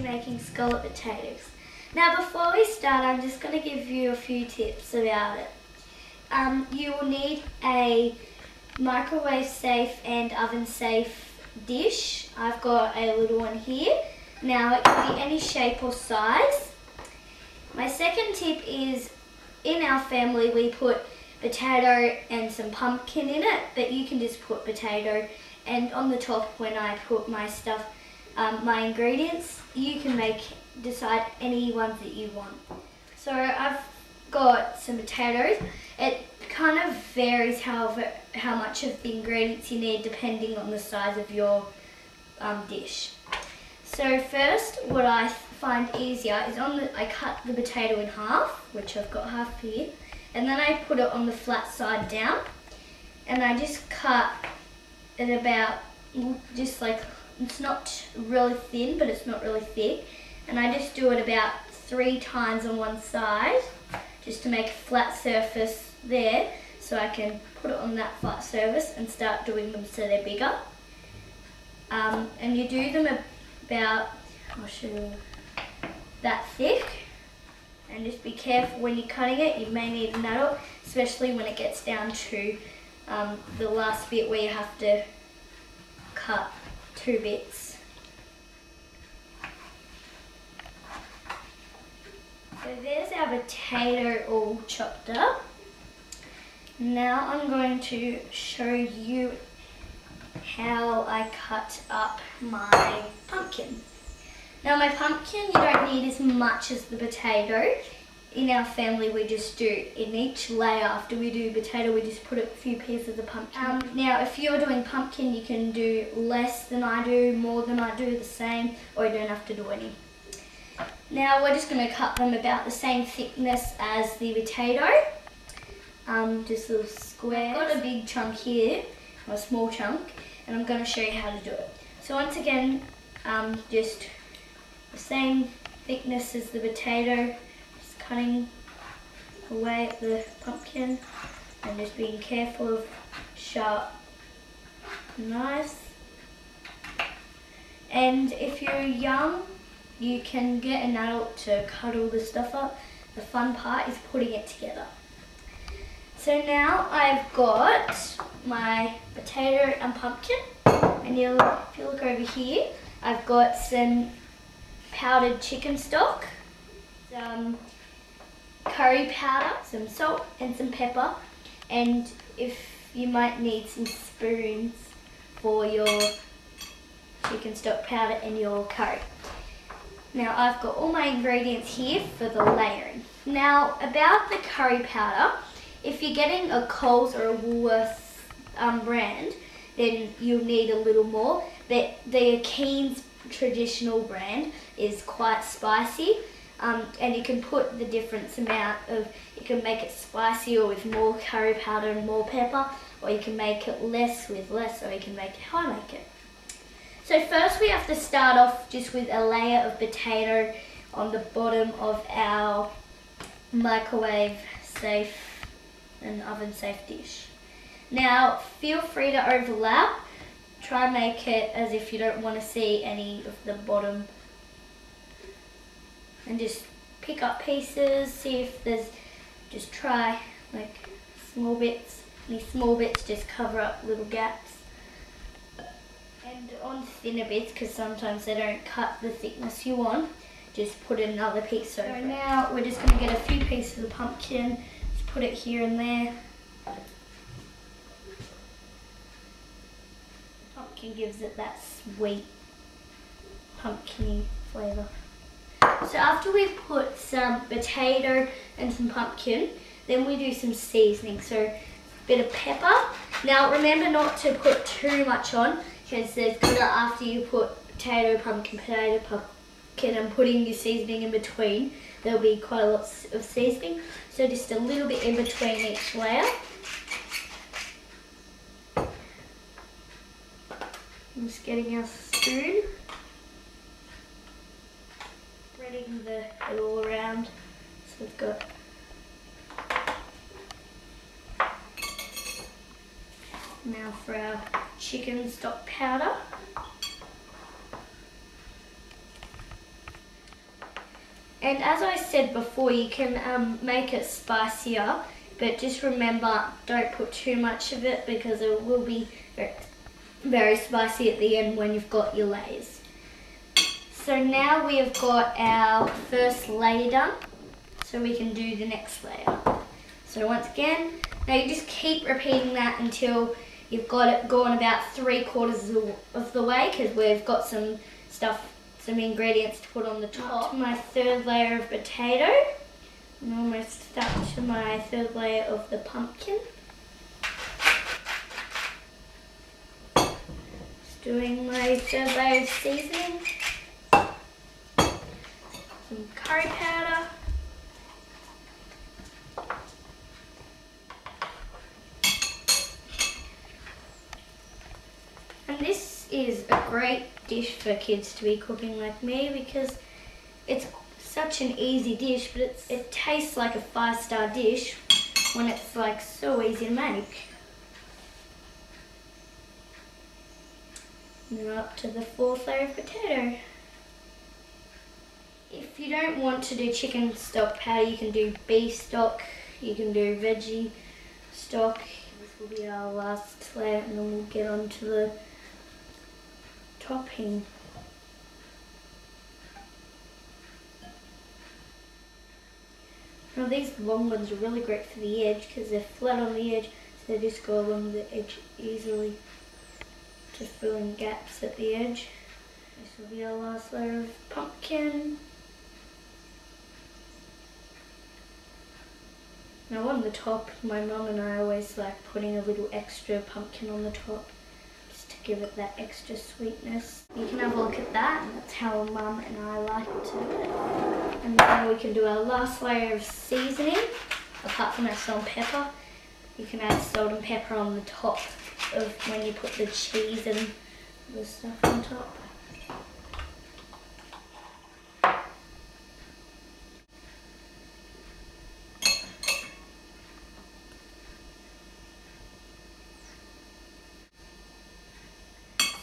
making scalloped potatoes. Now before we start, I'm just going to give you a few tips about it. You will need a microwave safe and oven safe dish. I've got a little one here. Now it can be any shape or size. My second tip is, in our family we put potato and some pumpkin in it, but you can just put potato, and on the top when I put my stuff, my ingredients, you can decide any ones that you want. So I've got some potatoes. It kind of varies how much of the ingredients you need depending on the size of your dish. So first, what I find easier is I cut the potato in half, which I've got half here, and then I put it on the flat side down, and I just cut it about, just like, it's not really thin, but it's not really thick, and I just do it about 3 times on one side, just to make a flat surface there, so I can put it on that flat surface and start doing them so they're bigger. And you do them about, I'll show you, that thick, and just be careful when you're cutting it. You may need a knife, especially when it gets down to the last bit where you have to cut 2 bits. So there's our potato all chopped up. Now I'm going to show you how I cut up my pumpkin. Now my pumpkin, you don't need as much as the potato. In our family we just do, in each layer after we do potato, we just put a few pieces of pumpkin. Now if you're doing pumpkin, you can do less than I do, more than I do, the same, or you don't have to do any. Now we're just going to cut them about the same thickness as the potato, just little squares. I've got a big chunk here, or a small chunk, and I'm going to show you how to do it. So once again, just the same thickness as the potato, just cutting away at the pumpkin and just being careful of sharp knives. And if you're young, you can get an adult to cut all the stuff up. The fun part is putting it together. So now I've got my potato and pumpkin, and if you look over here, I've got some powdered chicken stock, some curry powder, some salt and some pepper, and if you might need some spoons for your chicken stock powder and your curry. Now I've got all my ingredients here for the layering. Now about the curry powder, if you're getting a Coles or a Woolworths brand, then you'll need a little more. But the Keen's traditional brand is quite spicy, and you can put the different amount of, you can make it spicy or with more curry powder and more pepper, or you can make it less with less, or you can make it how I make it. So first we have to start off just with a layer of potato on the bottom of our microwave safe and oven safe dish. Now feel free to overlap. Try and make it as if you don't want to see any of the bottom, and just pick up pieces, see if there's, just try like small bits. Any small bits just cover up little gaps. And on thinner bits, because sometimes they don't cut the thickness you want, just put another piece over. So now we're just going to get a few pieces of pumpkin, just put it here and there. Pumpkin gives it that sweet pumpkin-y flavour. So after we've put some potato and some pumpkin, then we do some seasoning. So a bit of pepper. Now remember not to put too much on, because there's gonna, after you put potato, pumpkin, and putting your seasoning in between, there'll be quite a lot of seasoning. So just a little bit in between each layer. I'm just getting our spoon, spreading it all around. So we've got now for our chicken stock powder. And as I said before, you can make it spicier, but just remember, don't put too much of it because it will be very, very spicy at the end when you've got your layers. So now we have got our first layer done, so we can do the next layer. So once again, now you just keep repeating that until you've got it gone about 3/4 of the way, because we've got some ingredients to put on the top. My third layer of potato. I'm almost stuck to my third layer of the pumpkin. Just doing my third layer of seasoning. Some curry powder. And this is a great dish for kids to be cooking like me because it's such an easy dish, but it tastes like a 5-star dish when it's like so easy to make. Now up to the 4th layer of potato. If you don't want to do chicken stock powder, you can do beef stock, you can do veggie stock. This will be our last layer and then we'll get on to the topping. Now these long ones are really great for the edge because they're flat on the edge, so they just go along the edge easily to fill in gaps at the edge. This will be our last layer of pumpkin. Now on the top, my mum and I always like putting a little extra pumpkin on the top just to give it that extra sweetness. You can have a look at that, and that's how Mum and I like to do it. And now we can do our last layer of seasoning. Apart from our salt and pepper, you can add salt and pepper on the top of when you put the cheese and the stuff on top.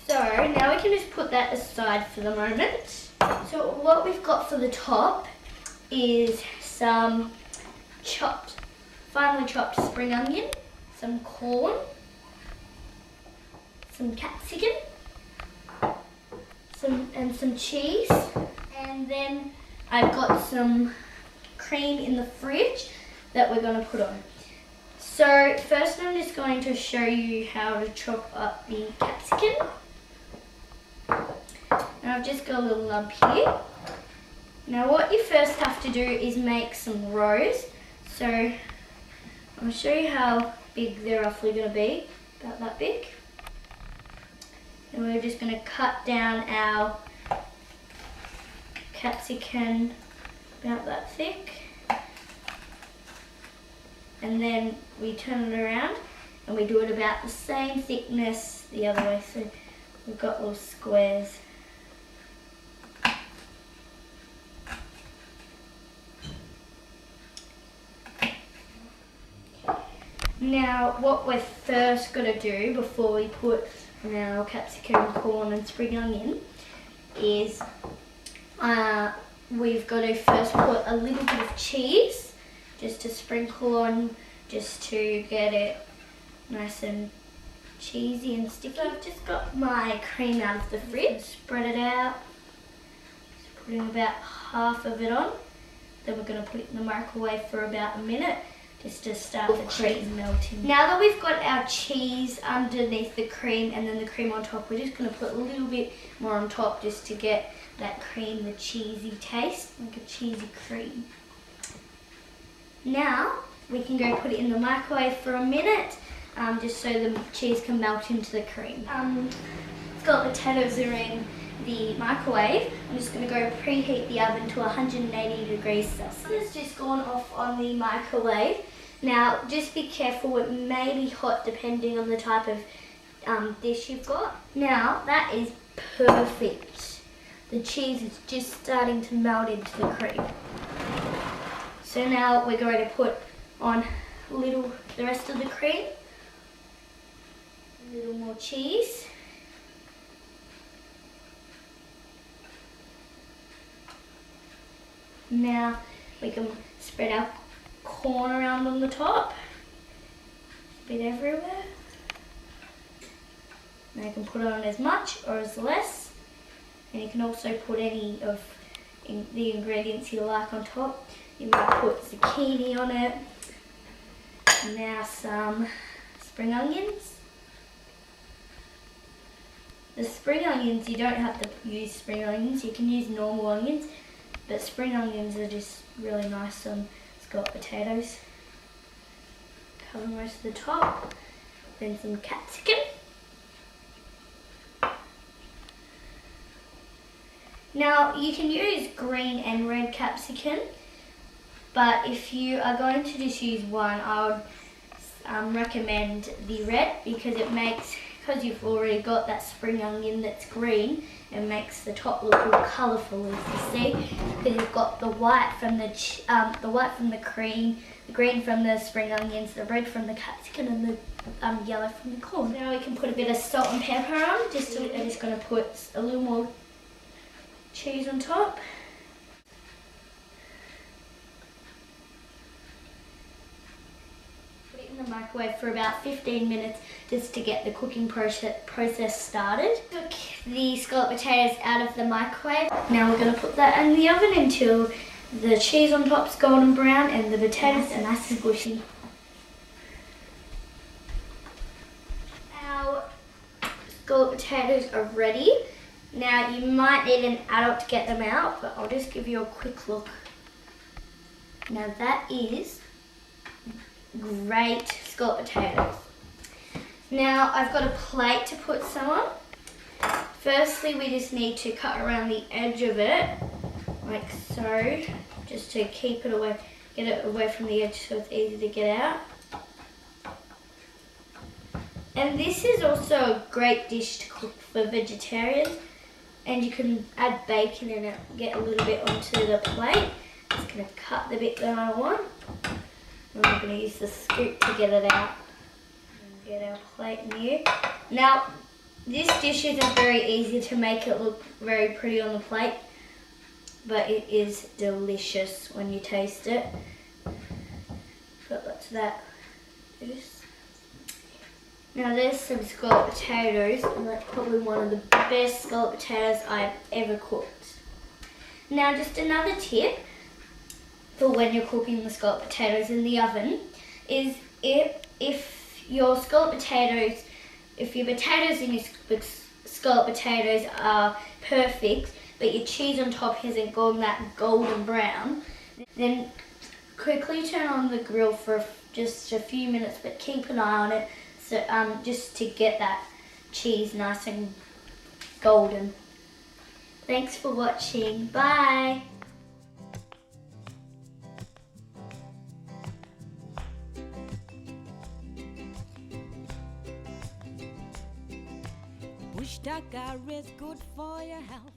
So now we can just put that aside for the moment. So what we've got for the top is some finely chopped spring onion, some corn, some capsicum, some cheese, and then I've got some cream in the fridge that we're going to put on. So first I'm just going to show you how to chop up the capsicum. Now I've just got a little lump here. Now what you first have to do is make some rows. So I'll show you how big they're roughly going to be, about that big. And we're just going to cut down our capsicum about that thick. And then we turn it around and we do it about the same thickness the other way. So we've got little squares. Now what we're first going to do before we put our capsicum, corn and spring onion is we've got to first put a little bit of cheese just to sprinkle on, just to get it nice and cheesy and sticky. So I've just got my cream out of the fridge, spread it out, just putting about half of it on. Then we're going to put it in the microwave for about a minute just to start the cheese melting. Now that we've got our cheese underneath the cream and then the cream on top, we're just going to put a little bit more on top just to get that cream, the cheesy taste, like a cheesy cream. Now we can go put it in the microwave for a minute just so the cheese can melt into the cream. Scalloped potatoes are in the microwave. I'm just going to go preheat the oven to 180 degrees Celsius. It's just gone off on the microwave. Now just be careful, it may be hot depending on the type of dish you've got. Now that is perfect. The cheese is just starting to melt into the cream. So now we're going to put on the rest of the cream. A little more cheese. Now we can spread our corn around on the top. A bit everywhere. Now you can put on as much or as less. And you can also put any of the ingredients you like on top. You might put zucchini on it. Now some spring onions. The spring onions, you don't have to use spring onions, you can use normal onions, but spring onions are just really nice on scalloped potatoes. Cover most of the top. Then some capsicum. Now you can use green and red capsicum, but if you are going to just use one, I would recommend the red because because you've already got that spring onion that's green, it makes the top look all colourful, as you see, because you've got the white from the cream, the green from the spring onions, the red from the capsicum, and the yellow from the corn. Now we can put a bit of salt and pepper on. I'm just going to put a little more cheese on top. Put it in the microwave for about 15 minutes just to get the cooking process started. Took the scalloped potatoes out of the microwave. Now we're going to put that in the oven until the cheese on top's golden brown and the potatoes are nice and squishy. Our scalloped potatoes are ready. Now you might need an adult to get them out, but I'll just give you a quick look. Now that is great scalloped potatoes. Now I've got a plate to put some on. Firstly, we just need to cut around the edge of it, like so, just to keep it away, get it away from the edge so it's easy to get out. And this is also a great dish to cook for vegetarians. And you can add bacon in it, get a little bit onto the plate. Just going to cut the bit that I want. And I'm going to use the scoop to get it out. And get our plate in here. Now, this dish isn't very easy to make it look very pretty on the plate, but it is delicious when you taste it. Got lots of that juice. Now there's some scalloped potatoes, and that's probably one of the best scalloped potatoes I've ever cooked. Now just another tip for when you're cooking the scalloped potatoes in the oven is if your scalloped potatoes, if your potatoes and your scalloped potatoes are perfect, but your cheese on top hasn't gone that golden brown, then quickly turn on the grill for just a few minutes, but keep an eye on it. So just to get that cheese nice and golden. Thanks for watching. Bye. Bush tucker is good for your health.